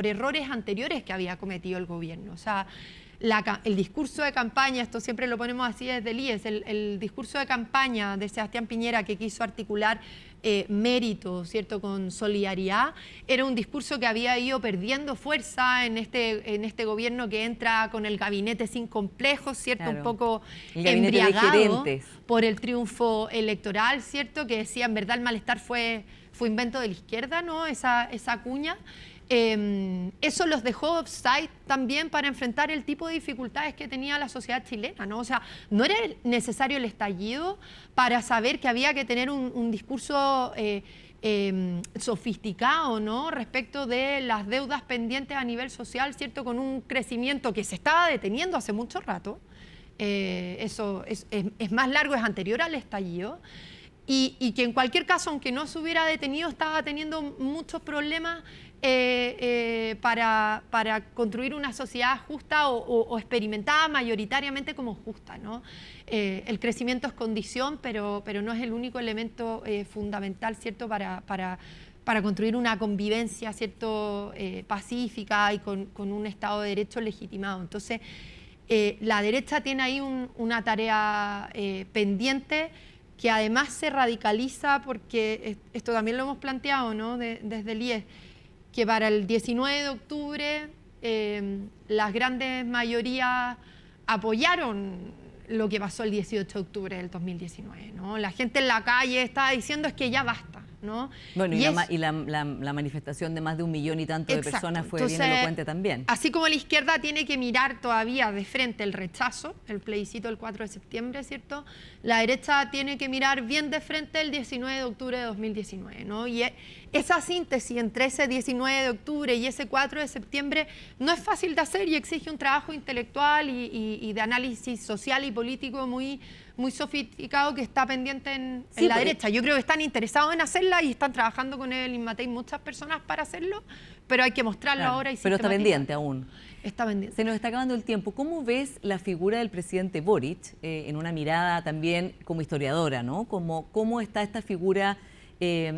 errores anteriores que había cometido el gobierno. O sea, el discurso de campaña, esto siempre lo ponemos así desde el IES, el discurso de campaña de Sebastián Piñera, que quiso articular mérito, ¿cierto?, con solidaridad, era un discurso que había ido perdiendo fuerza en este gobierno que entra con el gabinete sin complejos, ¿cierto?, Claro. un poco El gabinete de embriagado gerentes. por el triunfo electoral, ¿cierto?, que decía, en verdad el malestar fue invento de la izquierda, ¿no?, esa cuña. Eso los dejó offside también para enfrentar el tipo de dificultades que tenía la sociedad chilena, ¿no? O sea, no era necesario el estallido para saber que había que tener un discurso sofisticado, ¿no?, respecto de las deudas pendientes a nivel social, ¿cierto?, con un crecimiento que se estaba deteniendo hace mucho rato. Eso es más largo, es anterior al estallido. Y que en cualquier caso, aunque no se hubiera detenido, estaba teniendo muchos problemas para construir una sociedad justa o experimentada mayoritariamente como justa, ¿no? El crecimiento es condición, pero no es el único elemento fundamental, ¿cierto?, para construir una convivencia, ¿cierto?, pacífica y con un Estado de Derecho legitimado. Entonces, la derecha tiene ahí una tarea pendiente, que además se radicaliza porque esto también lo hemos planteado, ¿no?, desde el IES, que para el 19 de octubre las grandes mayorías apoyaron lo que pasó el 18 de octubre del 2019, ¿no? La gente en la calle estaba diciendo es que ya basta, ¿no? Bueno, la manifestación de más de 1 millón y tanto de personas fue bien elocuente también. Así como la izquierda tiene que mirar todavía de frente el rechazo, el plebiscito del 4 de septiembre, ¿cierto?, la derecha tiene que mirar bien de frente el 19 de octubre de 2019, ¿no? Y esa síntesis entre ese 19 de octubre y ese 4 de septiembre no es fácil de hacer y exige un trabajo intelectual y de análisis social y político muy sofisticado que está pendiente en la derecha. Yo creo que están interesados en hacerla y están trabajando con el Inmatei muchas personas para hacerlo, pero hay que mostrarlo ahora y pero está sistematizarlo. pendiente aún. Está pendiente. Se nos está acabando el tiempo. ¿Cómo ves la figura del presidente Boric en una mirada también como historiadora, ¿no? ¿Cómo está esta figura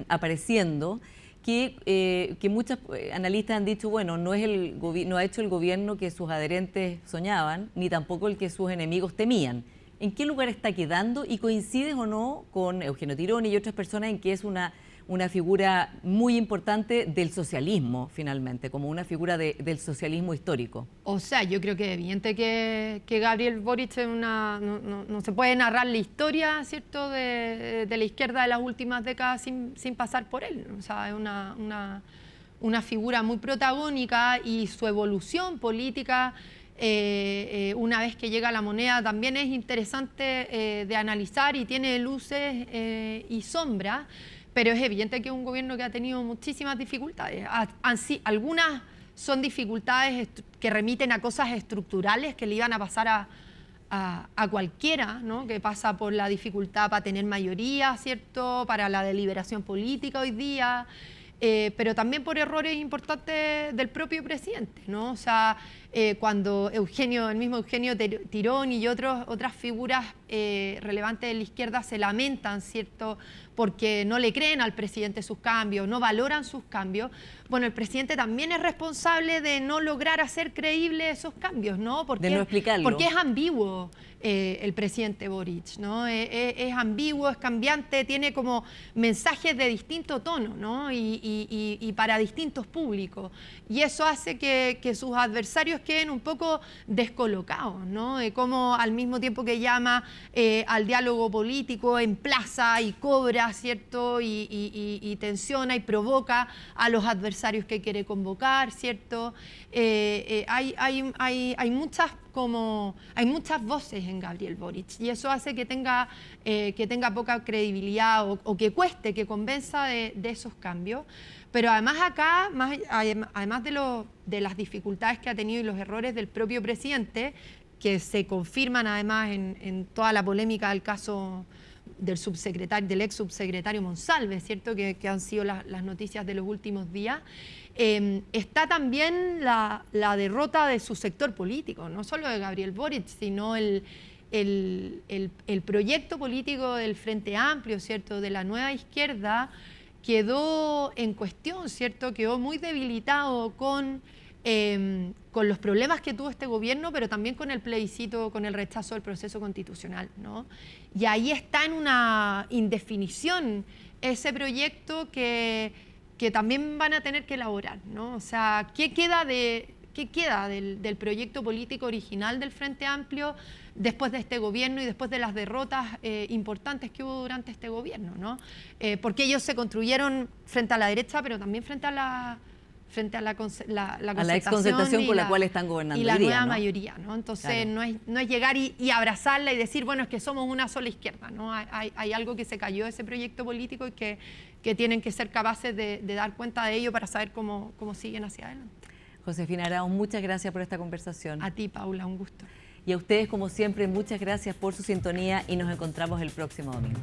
apareciendo? Que muchos analistas han dicho, bueno, no ha hecho el gobierno que sus adherentes soñaban, ni tampoco el que sus enemigos temían. ¿En qué lugar está quedando? ¿Y coincides o no con Eugenio Tironi y otras personas en que es una una figura muy importante del socialismo, finalmente, como una figura del socialismo histórico. O sea, yo creo que es evidente que Gabriel Boric es no se puede narrar la historia, ¿cierto?, de la izquierda de las últimas décadas sin pasar por él. O sea, es una figura muy protagónica, y su evolución política, una vez que llega a la moneda, también es interesante de analizar, y tiene luces y sombras, pero es evidente que es un gobierno que ha tenido muchísimas dificultades. Algunas son dificultades que remiten a cosas estructurales que le iban a pasar a cualquiera, ¿no?, que pasa por la dificultad para tener mayoría, ¿cierto?, para la deliberación política hoy día, pero también por errores importantes del propio presidente, ¿no? O sea, cuando el mismo Eugenio Tirón y otras figuras relevantes de la izquierda se lamentan, ¿cierto?, porque no le creen al presidente sus cambios, no valoran sus cambios. Bueno, el presidente también es responsable de no lograr hacer creíbles esos cambios, ¿no? De no explicarlo. Porque es ambiguo el presidente Boric, ¿no? Es ambiguo, es cambiante, tiene como mensajes de distinto tono, ¿no? Y para distintos públicos. Y eso hace que sus adversarios queden un poco descolocados, ¿no? Como al mismo tiempo que llama al diálogo político, emplaza y cobra, ¿cierto? Y tensiona y provoca a los adversarios que quiere convocar, ¿cierto? Hay muchas voces en Gabriel Boric, y eso hace que tenga poca credibilidad, o que cueste que convenza de esos cambios. Pero además acá, además de las dificultades que ha tenido y los errores del propio presidente, que se confirman además en toda la polémica del caso del ex subsecretario Monsalve, ¿cierto?, que han sido las noticias de los últimos días, está también la derrota de su sector político, no solo de Gabriel Boric, sino el proyecto político del Frente Amplio, ¿cierto?, de la nueva izquierda, quedó en cuestión, ¿cierto?, quedó muy debilitado con los problemas que tuvo este gobierno, pero también con el plebiscito, con el rechazo del proceso constitucional, ¿no? Y ahí está en una indefinición ese proyecto que también van a tener que elaborar, ¿no? O sea, ¿qué queda del proyecto político original del Frente Amplio después de este gobierno y después de las derrotas importantes que hubo durante este gobierno, ¿no? Porque ellos se construyeron frente a la derecha, pero también frente a la exconcertación con la cual están gobernando y la hoy día, nueva ¿no? mayoría, ¿no? Entonces, Claro. no es llegar y abrazarla y decir, bueno, es que somos una sola izquierda, ¿no? Hay algo que se cayó de ese proyecto político, y que tienen que ser capaces de dar cuenta de ello para saber cómo siguen hacia adelante. Josefina Arauz, muchas gracias por esta conversación. A ti, Paula, un gusto. Y a ustedes, como siempre, muchas gracias por su sintonía, y nos encontramos el próximo domingo.